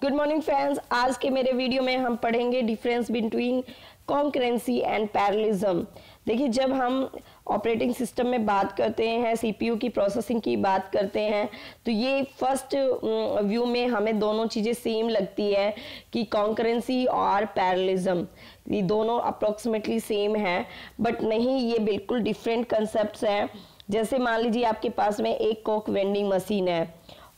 Good morning friends, आज के मेरे वीडियो में हम पढ़ेंगे difference between concurrency and parallelism. देखिए, जब हम ऑपरेटिंग सिस्टम में बात करते हैं, सीपीयू की प्रोसेसिंग की बात करते हैं, तो ये फर्स्ट व्यू में हमें दोनों चीज़ें सेम लगती है कि कॉन्करेंसी और पैरेललिज्म ये दोनों अप्रोक्सीमेटली सेम है, बट नहीं, ये बिल्कुल डिफरेंट कंसेप्ट्स हैं। जैसे मान लीजिए आपके पास में एक कोक वेंडिंग मशीन है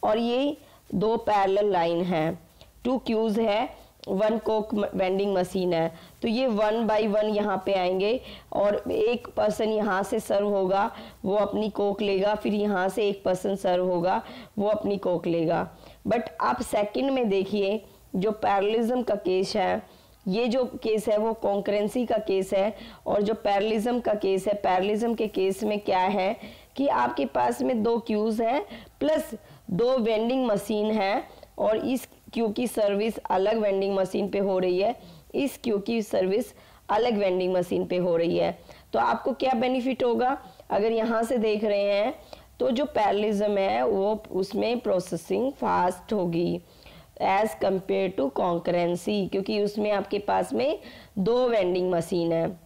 और ये दो पैरेलल लाइन है, 2 क्यूज है, 1 कोक वेंडिंग मशीन है, तो ये 1 बाई 1 यहाँ पे आएंगे और एक पर्सन यहाँ से सर्व होगा, वो अपनी कोक लेगा, फिर यहाँ से एक पर्सन सर्व होगा, वो अपनी कोक लेगा। बट आप सेकंड में देखिए, जो पैरेललिज्म का केस है, ये जो केस है वो कॉन्करेंसी का केस है, और जो पैरेललिज्म का केस है, पैरेललिज्म के केस में क्या है कि आपके पास में 2 क्यूज है प्लस 2 वेंडिंग मशीन है, और इस क्यू की सर्विस अलग वेंडिंग मशीन पे हो रही है, इस क्यू की सर्विस अलग वेंडिंग मशीन पे हो रही है। तो आपको क्या बेनिफिट होगा? अगर यहाँ से देख रहे हैं तो जो पैरेललिज्म है वो उसमें प्रोसेसिंग फास्ट होगी एज कंपेयर टू कॉन्करेंसी, क्योंकि उसमें आपके पास में 2 वेंडिंग मशीन है।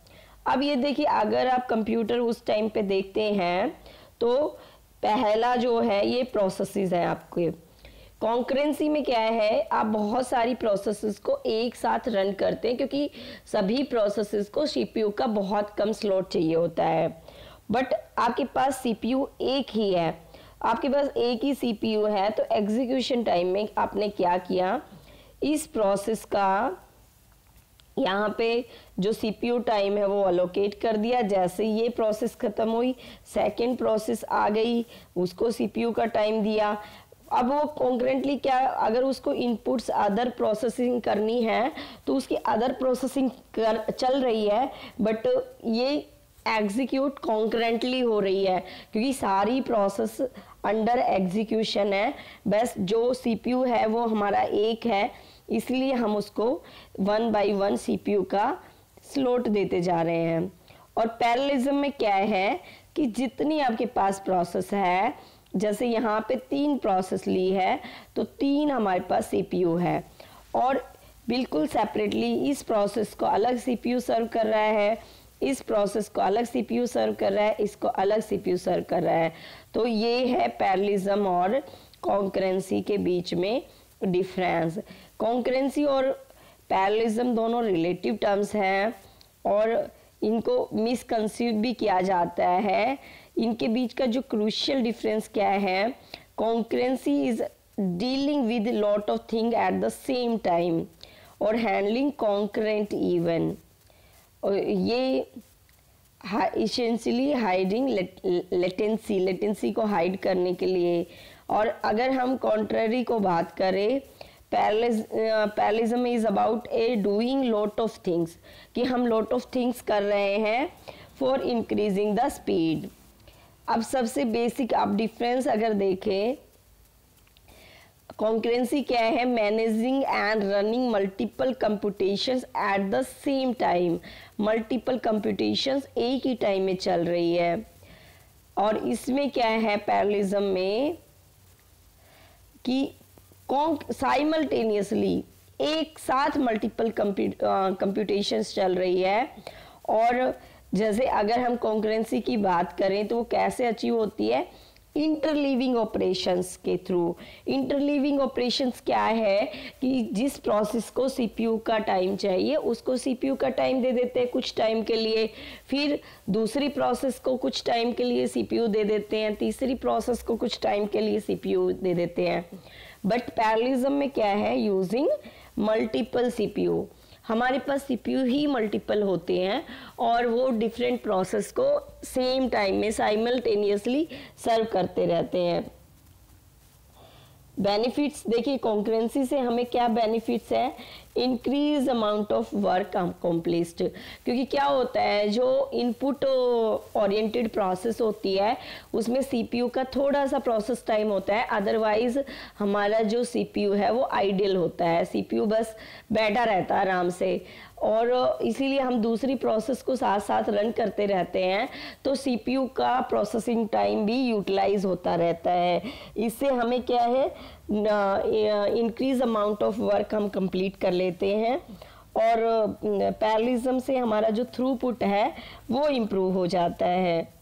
अब ये देखिए, अगर आप कंप्यूटर उस टाइम पे देखते हैं तो पहला जो है ये प्रोसेसेस है आपके। कॉन्करेंसी में क्या है, आप बहुत सारी प्रोसेसेस को एक साथ रन करते हैं, क्योंकि सभी प्रोसेसेस को सीपीयू का बहुत कम स्लॉट चाहिए होता है। बट आपके पास सीपीयू एक ही है, आपके पास एक ही सीपीयू है, तो एग्जीक्यूशन टाइम में आपने क्या किया, इस प्रोसेस का यहाँ पे जो सीपीयू टाइम है वो अलोकेट कर दिया। जैसे ये प्रोसेस खत्म हुई, सेकेंड प्रोसेस आ गई, उसको सीपीयू का टाइम दिया। अब वो कॉन्करेंटली क्या, अगर उसको इनपुट्स अदर प्रोसेसिंग करनी है तो उसकी अदर प्रोसेसिंग चल रही है, बट ये एग्जीक्यूट कॉन्करेंटली हो रही है, क्योंकि सारी प्रोसेस अंडर एग्जीक्यूशन है। बस जो सीपीयू है वो हमारा एक है, इसलिए हम उसको 1 बाई 1 सीपीयू का स्लॉट देते जा रहे हैं। और पैरेललिज्म में क्या है कि जितनी आपके पास प्रोसेस है, जैसे यहाँ पे 3 प्रोसेस ली है, तो 3 हमारे पास सीपीयू है, और बिल्कुल सेपरेटली इस प्रोसेस को अलग सीपीयू सर्व कर रहा है, इस प्रोसेस को अलग सीपीयू सर्व कर रहा है, इसको अलग सीपीयू सर्व कर रहा है। तो ये है पैरेललिज्म और कॉन्करेंसी के बीच में डिफरेंस। कॉन्करेंसी और पैरेललिज्म दोनों रिलेटिव टर्म्स हैं और इनको मिसकंसीव भी किया जाता है। इनके बीच का जो क्रूशियल डिफरेंस क्या है, concurrency is dealing with lot of thing at the same time और हैंडलिंग कॉन्करेंट इवन, और ये इसेंशियली हाइडिंग लेटेंसी को हाइड करने के लिए। और अगर हम कॉन्ट्ररी को बात करें, parallelism is about A doing lot of things, कि हम लॉट ऑफ थिंग्स कर रहे हैं फॉर इंक्रीजिंग द स्पीड। अब सबसे बेसिक आप डिफरेंस अगर देखें, कॉन्करेंसी क्या है, managing and running multiple computations at the same time, multiple computations एक ही टाइम में चल रही है। और इसमें क्या है पैरेललिज्म में कि साइमल्टेनियसली एक साथ मल्टीपल कंप्यूटेशंस चल रही है। और जैसे अगर हम कॉन्करेंसी की बात करें तो वो कैसे अचीव होती है, इंटरलीविंग ऑपरेशंस के थ्रू। इंटरलीविंग ऑपरेशंस क्या है कि जिस प्रोसेस को सीपीयू का टाइम चाहिए उसको सीपीयू का टाइम दे देते हैं कुछ टाइम के लिए, फिर दूसरी प्रोसेस को कुछ टाइम के लिए सीपीयू दे देते हैं, तीसरी प्रोसेस को कुछ टाइम के लिए सीपीयू दे देते हैं। बट पैरेललिज्म में क्या है, यूजिंग मल्टीपल सीपीयू, हमारे पास सीपीयू ही मल्टीपल होते हैं और वो डिफरेंट प्रोसेस को सेम टाइम में साइमल्टेनियसली सर्व करते रहते हैं। बेनिफिट्स देखिए, कॉन्करेंसी से हमें क्या बेनिफिट्स है, increase amount of work accomplished, क्योंकि क्या होता है जो इनपुट ओरिएंटेड प्रोसेस होती है उसमें सीपीयू का थोड़ा सा प्रोसेस टाइम होता है, अदरवाइज हमारा जो सीपीयू है वो आइडियल होता है, सीपीयू बस बैठा रहता है आराम से, और इसीलिए हम दूसरी प्रोसेस को साथ साथ रन करते रहते हैं, तो सीपीयू का प्रोसेसिंग टाइम भी यूटिलाइज होता रहता है। इससे हमें क्या है, इंक्रीज अमाउंट ऑफ वर्क हम कंप्लीट कर लेते हैं, और पैरेललिज्म से हमारा जो थ्रूपुट है वो इम्प्रूव हो जाता है।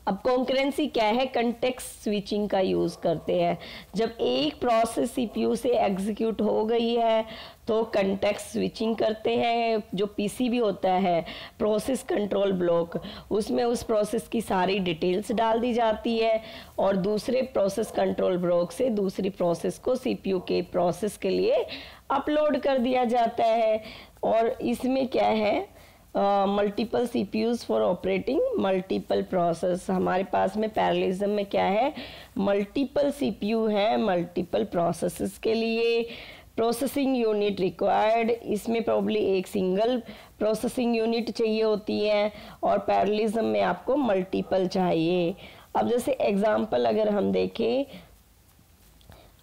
अब कॉन्करेंसी क्या है? कंटेक्स्ट स्विचिंग का यूज़ करते हैं। जब एक प्रोसेस सीपीयू से एग्जीक्यूट हो गई है तो कंटेक्स्ट स्विचिंग करते हैं। जो पीसीबी होता है, प्रोसेस कंट्रोल ब्लॉक, उसमें उस प्रोसेस की सारी डिटेल्स डाल दी जाती है और दूसरे प्रोसेस कंट्रोल ब्लॉक से दूसरी प्रोसेस को सीपीयू के प्रोसेस के लिए अपलोड कर दिया जाता है। और इसमें क्या है? Multiple CPUs for operating multiple process. हमारे पास में पैरेललिज्म में क्या है? मल्टीपल सीपीयू है मल्टीपल प्रोसेसेस के लिए। प्रोसेसिंग यूनिट रिक्वायर्ड, इसमें प्रॉब्ली एक सिंगल प्रोसेसिंग यूनिट चाहिए होती है, और पैरेललिज्म में आपको मल्टीपल चाहिए। अब जैसे एग्जांपल अगर हम देखें,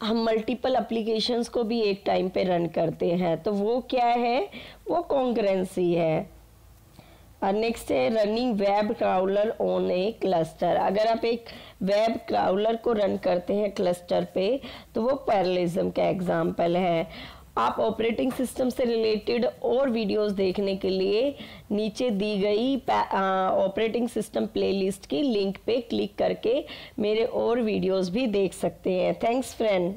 हम मल्टीपल एप्लीकेशंस को भी एक टाइम पे रन करते हैं, तो वो क्या है? वो कॉन्करेंसी है। नेक्स्ट है running web crawler on A cluster. अगर आप एक वेब क्राउलर को रन करते हैं क्लस्टर पे तो वो पैरेललिज्म का एग्जाम्पल है। आप ऑपरेटिंग सिस्टम से रिलेटेड और वीडियोस देखने के लिए नीचे दी गई ऑपरेटिंग सिस्टम प्लेलिस्ट की लिंक पे क्लिक करके मेरे और वीडियोस भी देख सकते हैं। Thanks friend.